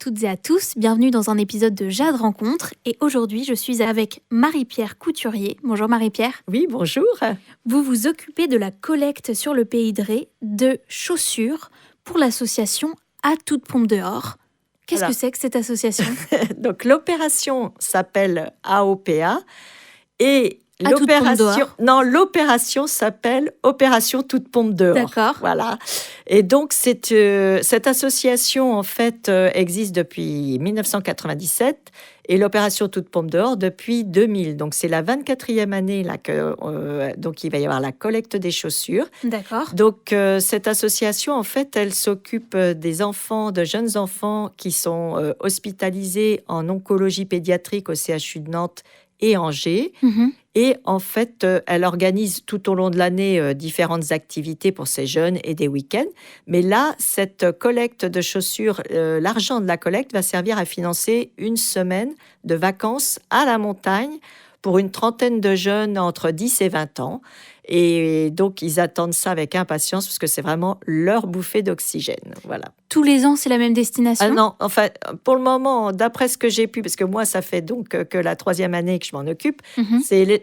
toutes et à tous, bienvenue dans un épisode de Jade Rencontre. Et aujourd'hui, je suis avec Marie-Pierre Couturier. Bonjour Marie-Pierre. Oui, bonjour. Vous vous occupez de la collecte sur le Pays de Ré de chaussures pour l'association À toute pompe dehors. Qu'est-ce que c'est que cette association? Donc l'opération s'appelle AOPA et l'opération s'appelle Opération toute pompe dehors. D'accord. Voilà. Et donc cette association en fait existe depuis 1997 et l'opération toute pompe dehors depuis 2000. Donc c'est la 24e année là que donc il va y avoir la collecte des chaussures. D'accord. Donc cette association en fait elle s'occupe des enfants, de jeunes enfants qui sont hospitalisés en oncologie pédiatrique au CHU de Nantes et Angers. Et en fait, elle organise tout au long de l'année différentes activités pour ces jeunes et des week-ends. Mais là, cette collecte de chaussures, l'argent de la collecte va servir à financer une semaine de vacances à la montagne pour une trentaine de jeunes entre 10 et 20 ans. Et donc, ils attendent ça avec impatience parce que c'est vraiment leur bouffée d'oxygène. Voilà. Tous les ans, c'est la même destination? Ah non, enfin, pour le moment, d'après ce que j'ai pu, parce que moi, ça fait donc que la 3e année que je m'en occupe,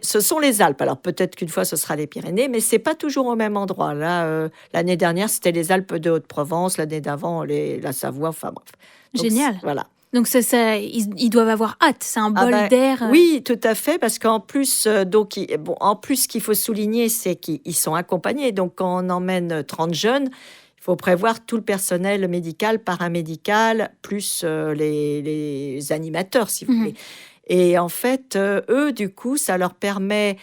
ce sont les Alpes. Alors, peut-être qu'une fois, ce sera les Pyrénées, mais c'est pas toujours au même endroit. Là, l'année dernière, c'était les Alpes de Haute-Provence, l'année d'avant, la Savoie, enfin bref. Donc, génial. Voilà. Donc ils doivent avoir hâte, c'est un bol d'air. Oui, tout à fait, parce qu'en plus, en plus, ce qu'il faut souligner, c'est qu'ils sont accompagnés. Donc, quand on emmène 30 jeunes, il faut prévoir tout le personnel médical, paramédical, plus les animateurs, si vous voulez. Et en fait, eux, du coup, ça leur permet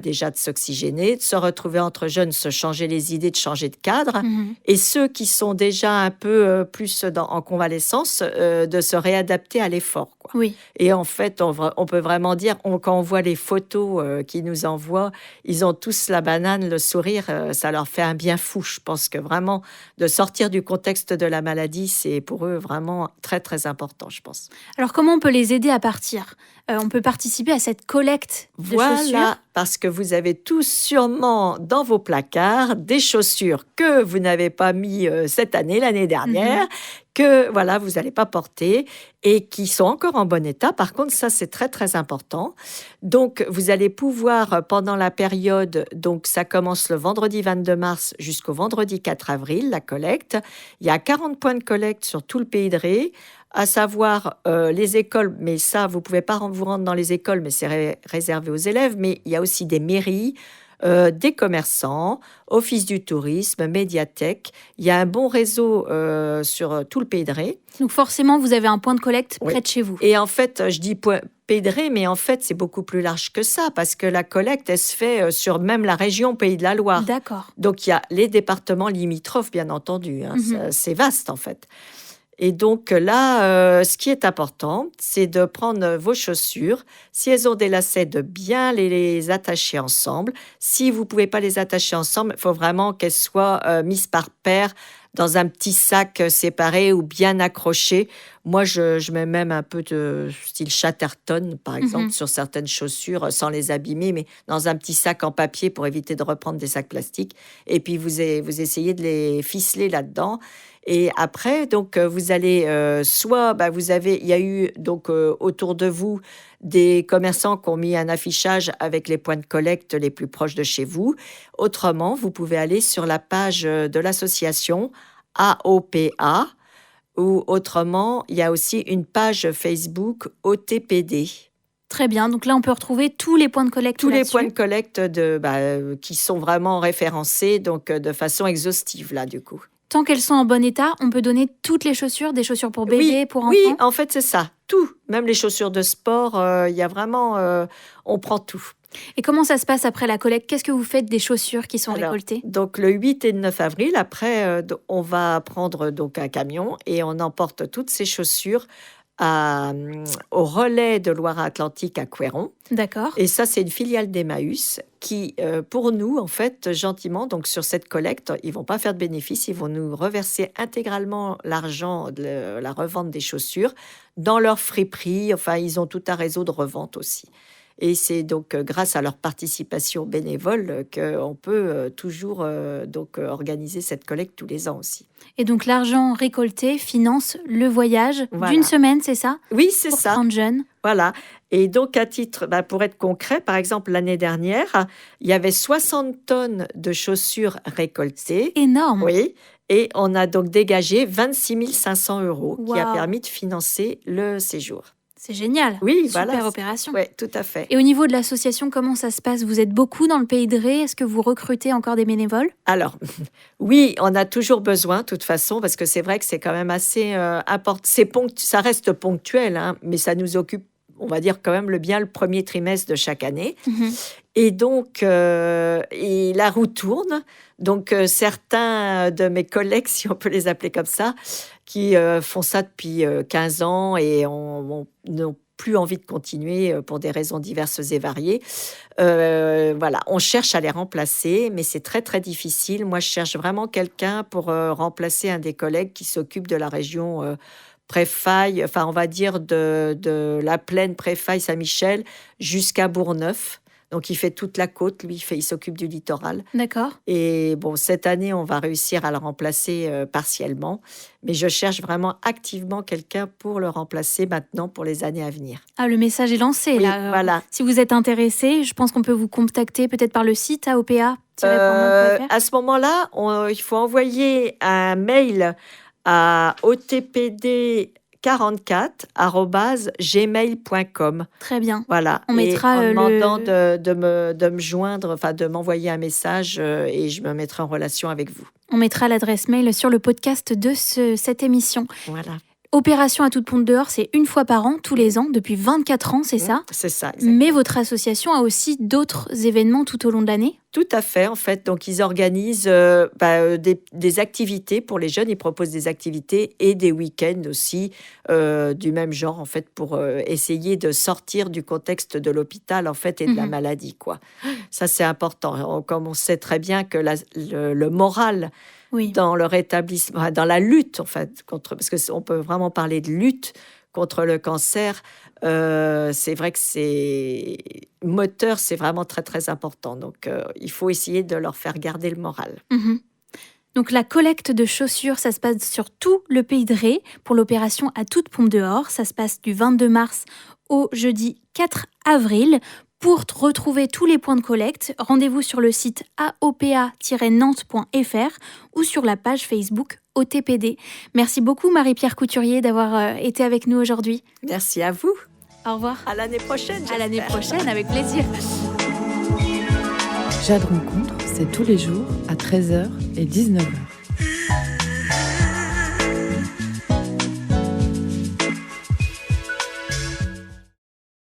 déjà de s'oxygéner, de se retrouver entre jeunes, se changer les idées, de changer de cadre. Et ceux qui sont déjà un peu plus en convalescence, de se réadapter à l'effort, quoi. Oui. Et en fait, on peut vraiment dire, quand on voit les photos qu'ils nous envoient, ils ont tous la banane, le sourire, ça leur fait un bien fou. Je pense que vraiment, de sortir du contexte de la maladie, c'est pour eux vraiment très, très important, je pense. Alors, comment on peut les aider à partir? On peut participer à cette collecte de chaussures. Voilà, parce que vous avez tous sûrement dans vos placards des chaussures que vous n'avez pas mis cette année, l'année dernière, que voilà, vous n'allez pas porter et qui sont encore en bon état. Par contre, ça, c'est très, très important. Donc, vous allez pouvoir, pendant la période, donc ça commence le vendredi 22 mars jusqu'au vendredi 4 avril, la collecte. Il y a 40 points de collecte sur tout le Pays de Ré, à savoir les écoles, mais ça, vous ne pouvez pas vous rendre dans les écoles, mais c'est réservé aux élèves, mais il y a aussi des mairies, des commerçants, office du tourisme, médiathèque. Il y a un bon réseau sur tout le Pays de Ré. Donc forcément, vous avez un point de collecte près de chez vous. Et en fait, je dis Pays de Ré, mais en fait, c'est beaucoup plus large que ça, parce que la collecte, elle se fait sur même la région Pays de la Loire. D'accord. Donc, il y a les départements limitrophes, bien entendu. C'est vaste, en fait. Et donc là, ce qui est important, c'est de prendre vos chaussures. Si elles ont des lacets, de bien les attacher ensemble. Si vous ne pouvez pas les attacher ensemble, il faut vraiment qu'elles soient mises par paire dans un petit sac séparé ou bien accroché. Moi, je mets même un peu de style Chatterton, par exemple, sur certaines chaussures, sans les abîmer, mais dans un petit sac en papier pour éviter de reprendre des sacs plastiques. Et puis, vous essayez de les ficeler là-dedans. Et après, donc, vous allez il y a eu donc autour de vous des commerçants qui ont mis un affichage avec les points de collecte les plus proches de chez vous. Autrement, vous pouvez aller sur la page de l'association AOPA, ou autrement, il y a aussi une page Facebook OTPD. Très bien, donc là on peut retrouver tous les points de collecte. Tous les points de collecte qui sont vraiment référencés, donc de façon exhaustive là du coup. Tant qu'elles sont en bon état, on peut donner toutes les chaussures, des chaussures pour bébé, pour enfants. Oui, en fait c'est ça, tout, même les chaussures de sport, il y a vraiment, on prend tout. Et comment ça se passe après la collecte? Qu'est-ce que vous faites des chaussures qui sont récoltées? Donc le 8 et le 9 avril, après, on va prendre donc un camion et on emporte toutes ces chaussures au relais de Loire-Atlantique à Couëron. D'accord. Et ça, c'est une filiale d'Emmaüs qui, pour nous, en fait, gentiment, donc sur cette collecte, ils vont pas faire de bénéfice, ils vont nous reverser intégralement l'argent de la revente des chaussures dans leur friperie. Enfin, ils ont tout un réseau de revente aussi. Et c'est donc grâce à leur participation bénévole qu'on peut toujours organiser cette collecte tous les ans aussi. Et donc l'argent récolté finance le voyage d'une semaine, c'est ça? Oui, c'est pour ça. 30 jeunes. Voilà. Et donc à titre, pour être concret, par exemple l'année dernière, il y avait 60 tonnes de chaussures récoltées. Énorme. Oui. Et on a donc dégagé 26 500 € qui a Waouh. permis de financer le séjour. C'est génial. Oui, Super voilà. opération. Oui, tout à fait. Et au niveau de l'association, comment ça se passe? Vous êtes beaucoup dans le Pays de Ré. Est-ce que vous recrutez encore des bénévoles? Alors, oui, on a toujours besoin, de toute façon, parce que c'est vrai que c'est quand même assez important. Ça reste ponctuel, hein, mais ça nous occupe, on va dire quand même le premier trimestre de chaque année. Et donc, et la roue tourne. Donc, certains de mes collègues, si on peut les appeler comme ça, qui font ça depuis 15 ans et n'ont plus envie de continuer pour des raisons diverses et variées. Voilà, on cherche à les remplacer, mais c'est très, très difficile. Moi, je cherche vraiment quelqu'un pour remplacer un des collègues qui s'occupe de la région Préfaille, enfin, on va dire de la plaine Préfaille-Saint-Michel jusqu'à Bourgneuf. Donc, il fait toute la côte, lui, il s'occupe du littoral. D'accord. Et bon, cette année, on va réussir à le remplacer partiellement. Mais je cherche vraiment activement quelqu'un pour le remplacer maintenant pour les années à venir. Ah, le message est lancé, Oui, là. voilà. Si vous êtes intéressé, je pense qu'on peut vous contacter peut-être par le site AOPA. À ce moment-là, il faut envoyer un mail à otpd44@gmail.com. Très bien. Voilà. On mettra en demandant de me joindre, enfin de m'envoyer un message et je me mettrai en relation avec vous. On mettra l'adresse mail sur le podcast de cette émission. Voilà. Opération à toute pompe dehors, c'est une fois par an, tous les ans, depuis 24 ans, c'est ça? C'est ça, exactement. Mais votre association a aussi d'autres événements tout au long de l'année? Tout à fait, en fait. Donc, ils organisent des activités pour les jeunes. Ils proposent des activités et des week-ends aussi du même genre, en fait, pour essayer de sortir du contexte de l'hôpital, en fait, et de la maladie, quoi. Ça, c'est important. Comme on sait très bien que le moral dans le rétablissement, dans la lutte, en fait, parce qu'on peut vraiment parler de lutte contre le cancer, c'est vrai que c'est moteur, c'est vraiment très, très important. Donc, il faut essayer de leur faire garder le moral. Donc, la collecte de chaussures, ça se passe sur tout le Pays de Ré pour l'opération à toute pompe dehors. Ça se passe du 22 mars au jeudi 4 avril. Pour retrouver tous les points de collecte, rendez-vous sur le site aopa-nantes.fr ou sur la page Facebook OTPD. Merci beaucoup Marie-Pierre Couturier d'avoir été avec nous aujourd'hui. Merci à vous. Au revoir. À l'année prochaine. À l'année prochaine, avec plaisir. Jade Rencontre, c'est tous les jours à 13h et 19h.